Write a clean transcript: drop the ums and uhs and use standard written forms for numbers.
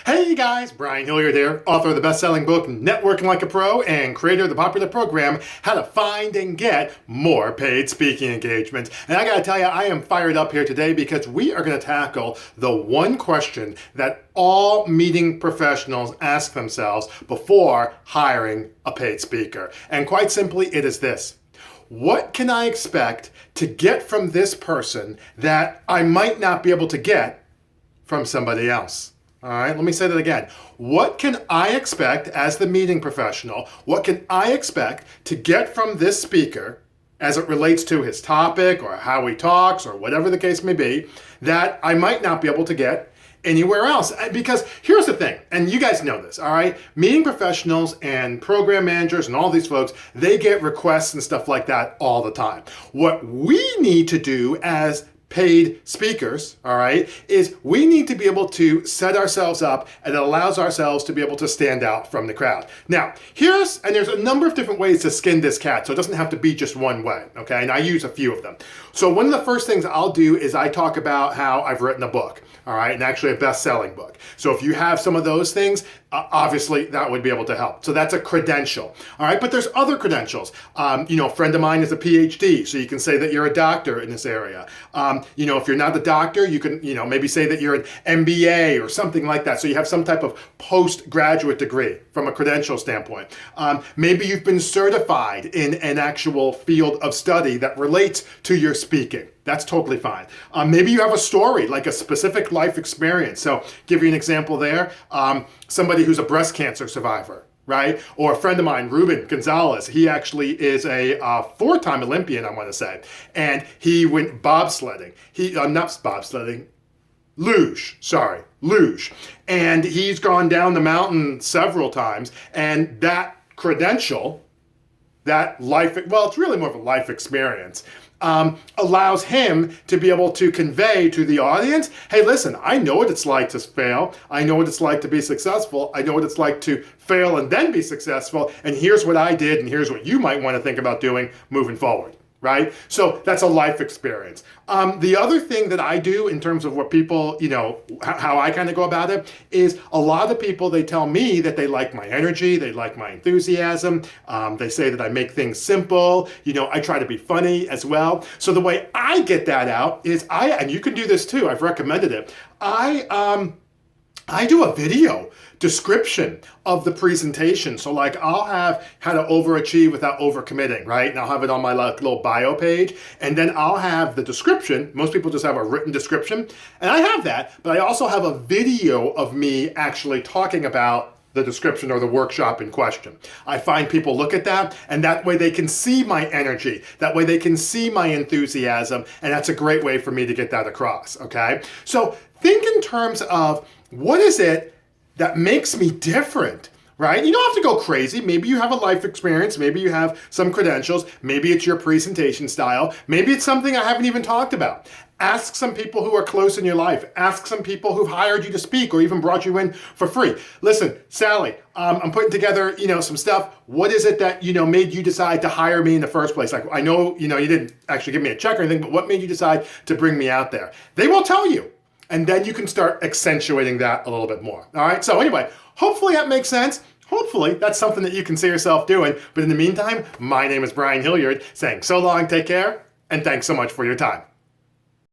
Hey guys, Brian Hilliard here, author of the best-selling book Networking Like a Pro and creator of the popular program How to Find and Get More Paid Speaking Engagements. And I gotta tell you, I am fired up here today because we are gonna tackle the one question that all meeting professionals ask themselves before hiring a paid speaker. And quite simply, it is this: what can I expect to get from this person that I might not be able to get from somebody else? All right, let me say that again. What can I expect as the meeting professional? What can I expect to get from this speaker as it relates to his topic or how he talks or whatever the case may be that I might not be able to get anywhere else? Because here's the thing, and you guys know this, all right? Meeting professionals and program managers and all these folks, they get requests and stuff like that all the time. What we need to do as paid speakers, all right, is we need to be able to set ourselves up, and it allows ourselves to be able to stand out from the crowd. Now, there's a number of different ways to skin this cat, so it doesn't have to be just one way, okay? And I use a few of them. So one of the first things I'll do is I talk about how I've written a book, all right, and actually a best-selling book. So if you have some of those things, obviously that would be able to help. So that's a credential, all right? But there's other credentials. A friend of mine is a PhD, so you can say that you're a doctor in this area. If you're not a doctor, you can, maybe say that you're an MBA or something like that. So you have some type of postgraduate degree from a credential standpoint. Maybe you've been certified in an actual field of study that relates to your speaking. That's totally fine. Maybe you have a story, like a specific life experience. So give you an example there. Somebody who's a breast cancer survivor, right? Or a friend of mine, Ruben Gonzalez, he actually is a four-time Olympian, I want to say. And he went bobsledding. Luge. And he's gone down the mountain several times. And that credential, it's really more of a life experience, allows him to be able to convey to the audience, hey, listen, I know what it's like to fail. I know what it's like to be successful. I know what it's like to fail and then be successful. And here's what I did, and here's what you might want to think about doing moving forward. Right? So that's a life experience. The other thing that I do in terms of what people, how I kind of go about it is a lot of people, they tell me that they like my energy, they like my enthusiasm. They say that I make things simple. I try to be funny as well. So the way I get that out is and you can do this too, I've recommended it. I do a video description of the presentation. So I'll have how to overachieve without overcommitting, right? And I'll have it on my little bio page. And then I'll have the description. Most people just have a written description. And I have that, but I also have a video of me actually talking about the description or the workshop in question. I find people look at that, and that way they can see my energy. That way they can see my enthusiasm. And that's a great way for me to get that across, okay? So think in terms of, what is it that makes me different, right? You don't have to go crazy. Maybe you have a life experience. Maybe you have some credentials. Maybe it's your presentation style. Maybe it's something I haven't even talked about. Ask some people who are close in your life. Ask some people who've hired you to speak or even brought you in for free. Listen, Sally, I'm putting together, some stuff. What is it that, made you decide to hire me in the first place? I know, you didn't actually give me a check or anything, but what made you decide to bring me out there? They will tell you. And then you can start accentuating that a little bit more. All right. So anyway, hopefully that makes sense. Hopefully that's something that you can see yourself doing. But in the meantime, my name is Brian Hilliard saying so long, take care, and thanks so much for your time.